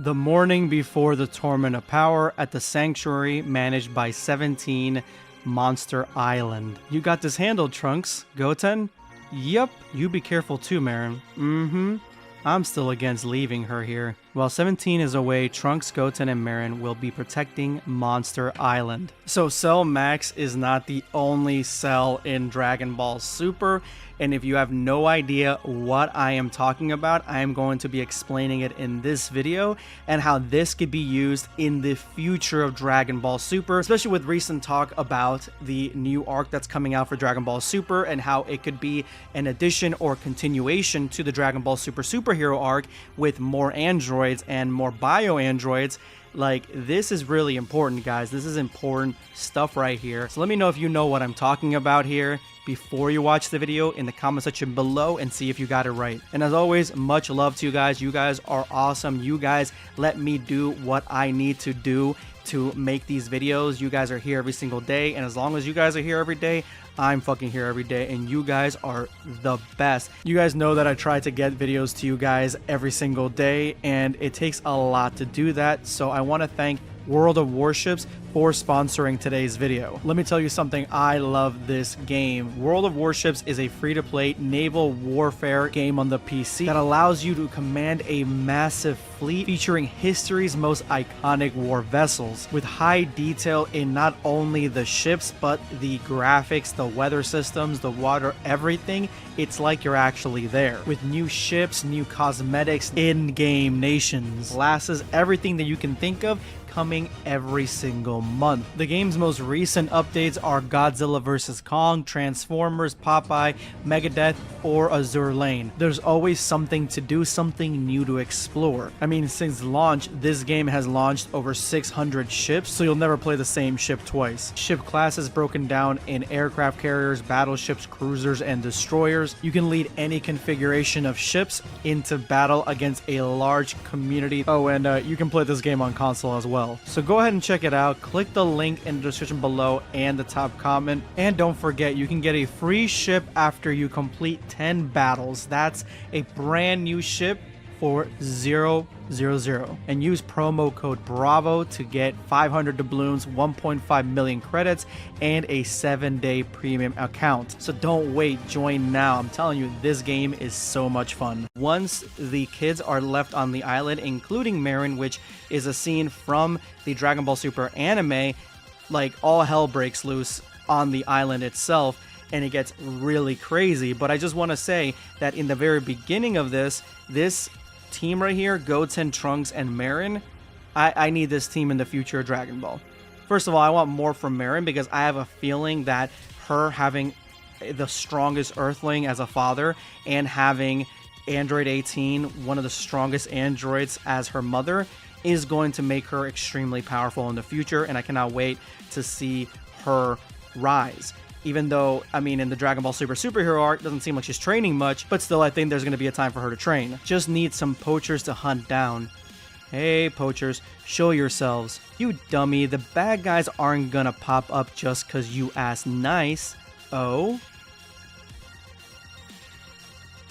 The morning before the Tournament of Power at the Sanctuary managed by 17 Monster Island. You got this handled, Trunks. Goten? Yup, you be careful too, Marin. I'm still against leaving her here. While 17 is away, Trunks, Goten, and Marin will be protecting Monster Island. So Cell Max is not the only Cell in Dragon Ball Super, and if you have no idea what I am talking about, I am going to be explaining it in this video and how this could be used in the future of Dragon Ball Super, especially with recent talk about the new arc that's coming out for Dragon Ball Super and how it could be an addition or continuation to the Dragon Ball Super superhero arc with more androids and more bio androids. Like, this is really important, guys. This is important stuff right here. So let me know if you know what I'm talking about here before you watch the video in the comment section below and see if you got it right. And as always, much love to you guys. You guys are awesome. You guys let me do what I need to do to make these videos. You guys are here every single day, and as long as you guys are here every day, I'm fucking here every day, and you guys are the best. You guys know that I try to get videos to you guys every single day, and it takes a lot to do that, so I want to thank World of Warships for sponsoring today's video. Let me tell you something, I love this game. World of Warships is a free-to-play naval warfare game on the PC that allows you to command a massive fleet featuring history's most iconic war vessels with high detail in not only the ships but the graphics, the weather systems, the water, everything. It's like you're actually there with new ships, new cosmetics, in-game nations, classes, everything that you can think of coming every single month. The game's most recent updates are Godzilla vs. Kong, Transformers, Popeye, Megadeth, or Azure Lane. There's always something to do, something new to explore. I mean, since launch, this game has launched over 600 ships, so you'll never play the same ship twice. Ship classes broken down in aircraft carriers, battleships, cruisers, and destroyers. You can lead any configuration of ships into battle against a large community. Oh, and you can play this game on console as well. So go ahead and check it out. Click the link in the description below and the top comment. And don't forget, you can get a free ship after you complete 10 battles. That's a brand new ship for 000. And use promo code BRAVO to get 500 doubloons, 1.5 million credits, and a 7-day premium account. So don't wait, join now. I'm telling you, this game is so much fun. Once the kids are left on the island, including Marin, which is a scene from the Dragon Ball Super anime, like all hell breaks loose on the island itself, and it gets really crazy. But I just want to say that in the very beginning of this team right here, Goten, Trunks, and Marin, I need this team in the future of Dragon Ball. First of all, I want more from Marin because I have a feeling that her having the strongest Earthling as a father and having Android 18, one of the strongest androids, as her mother, is going to make her extremely powerful in the future, and I cannot wait to see her rise. Even though, I mean, in the Dragon Ball Super superhero arc, doesn't seem like she's training much, but still, I think there's going to be a time for her to train. Just need some poachers to hunt down. Hey, poachers, show yourselves. You dummy, the bad guys aren't going to pop up just because you asked nice. Oh?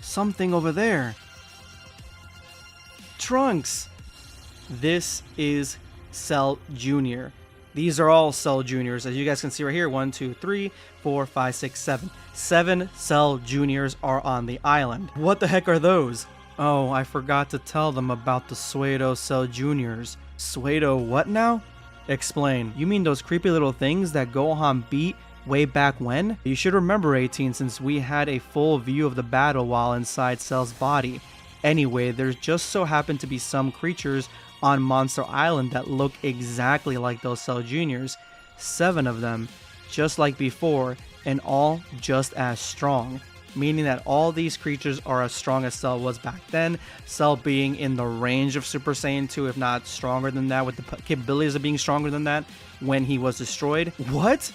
Something over there. Trunks! This is Cell Jr. These are all Cell Juniors, as you guys can see right here. 1, 2, 3, 4, 5, 6, 7. 7 Cell Juniors are on the island. What the heck are those? Oh, I forgot to tell them about the Pseudo Cell Juniors. Pseudo what now? Explain. You mean those creepy little things that Gohan beat way back when? You should remember, 18, since we had a full view of the battle while inside Cell's body. Anyway, there's just so happened to be some creatures on Monster Island that look exactly like those Cell Juniors. 7 of them, just like before, and all just as strong. Meaning that all these creatures are as strong as Cell was back then, Cell being in the range of Super Saiyan 2, if not stronger than that, with the capabilities of being stronger than that when he was destroyed. What?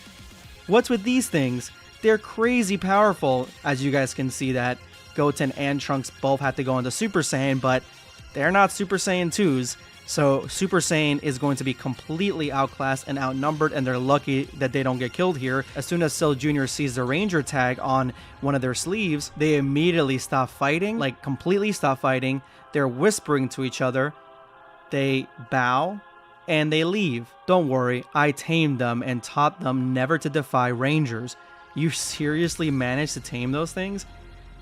What's with these things? They're crazy powerful. As you guys can see that Goten and Trunks both had to go into Super Saiyan, but they're not Super Saiyan 2s. So Super Saiyan is going to be completely outclassed and outnumbered, and they're lucky that they don't get killed here. As soon as Cell Jr. sees the Ranger tag on one of their sleeves, they immediately stop fighting, like completely stop fighting. They're whispering to each other. They bow and they leave. Don't worry, I tamed them and taught them never to defy rangers. You seriously managed to tame those things?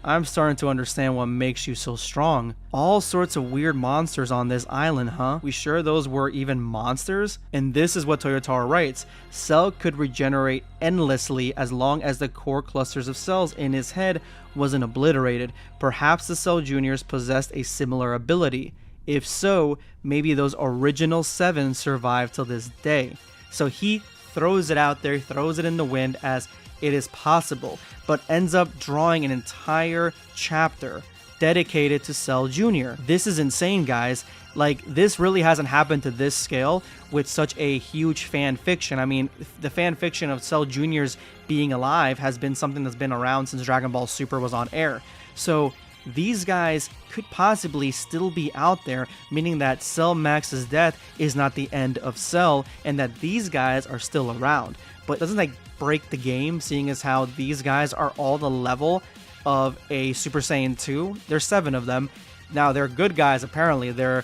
I'm starting to understand what makes you so strong. All sorts of weird monsters on this island, huh? We sure those were even monsters? And this is what Toyotaro writes. Cell could regenerate endlessly as long as the core clusters of cells in his head wasn't obliterated. Perhaps the Cell Juniors possessed a similar ability. If so, maybe those original 7 survived till this day. So he throws it out there, throws it in the wind as it is possible, but ends up drawing an entire chapter dedicated to Cell Jr. This is insane, guys. Like, this really hasn't happened to this scale with such a huge fan fiction. I mean, the fan fiction of Cell Jr.'s being alive has been something that's been around since Dragon Ball Super was on air. So these guys could possibly still be out there, meaning that Cell Max's death is not the end of Cell, and that these guys are still around. But doesn't that break the game, seeing as how these guys are all the level of a Super Saiyan 2? There's 7 of them. Now, they're good guys, apparently. They're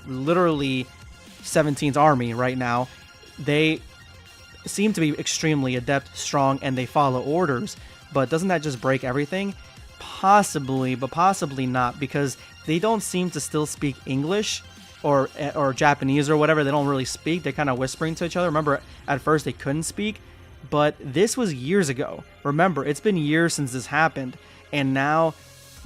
literally 17's army right now. They seem to be extremely adept, strong, and they follow orders. But doesn't that just break everything? Possibly, but possibly not, because they don't seem to still speak English or Japanese or whatever. They don't really speak. They're kind of whispering to each other. Remember, at first they couldn't speak, but this was years ago. Remember, it's been years since this happened, and now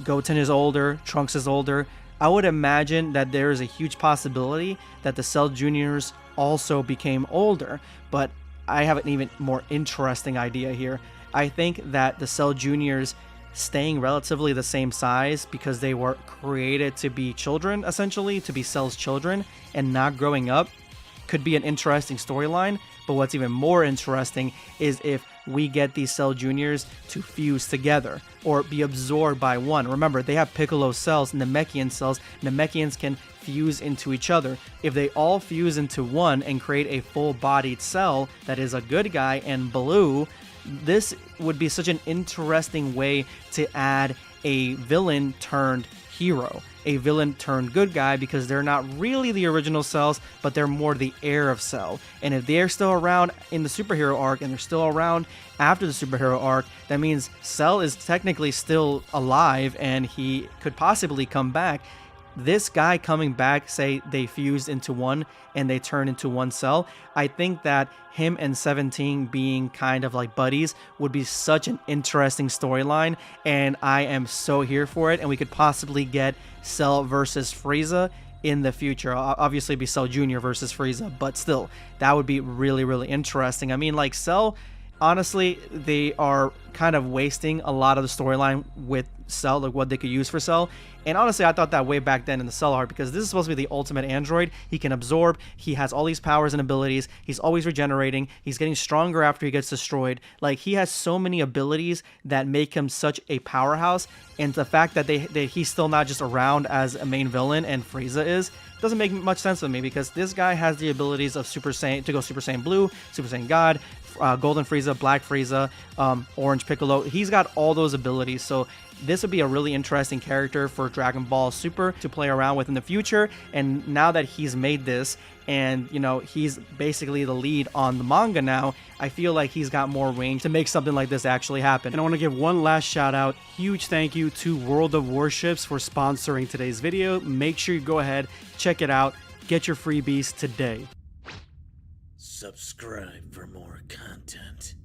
Goten is older, Trunks is older. I would imagine that there is a huge possibility that the Cell Juniors also became older, but I have an even more interesting idea here. I think that the Cell Juniors staying relatively the same size because they were created to be children, essentially, to be Cell's children, and not growing up could be an interesting storyline. But what's even more interesting is if we get these Cell Juniors to fuse together or be absorbed by one. Remember, they have Piccolo cells, Namekian cells. Namekians can fuse into each other. If they all fuse into one and create a full-bodied cell that is a good guy and blue, this would be such an interesting way to add a villain turned hero, a villain turned good guy, because they're not really the original Cells, but they're more the heir of Cell. And if they're still around in the superhero arc and they're still around after the superhero arc, that means Cell is technically still alive and he could possibly come back. This guy coming back, say they fused into one and they turn into one cell, I think that him and 17 being kind of like buddies would be such an interesting storyline, and I am so here for it. And we could possibly get Cell versus Frieza in the future. Obviously be Cell Jr. versus Frieza, but still, that would be really, really interesting. I mean, like, Cell, honestly, they are kind of wasting a lot of the storyline with Cell, like what they could use for Cell. And honestly, I thought that way back then in the Cell arc, because this is supposed to be the ultimate android. He can absorb, he has all these powers and abilities, he's always regenerating, he's getting stronger after he gets destroyed. Like, he has so many abilities that make him such a powerhouse, and the fact that he's still not just around as a main villain and Frieza is, doesn't make much sense to me, because this guy has the abilities of Super Saiyan, to go Super Saiyan Blue, Super Saiyan God, Golden Frieza, Black Frieza, Orange Piccolo. He's got all those abilities, so this would be a really interesting character for Dragon Ball Super to play around with in the future. And now that he's made this, and you know, he's basically the lead on the manga now, I feel like he's got more range to make something like this actually happen. And I want to give one last shout out, huge thank you to World of Warships for sponsoring today's video. Make sure you go ahead, check it out, get your freebies today. Subscribe for more content.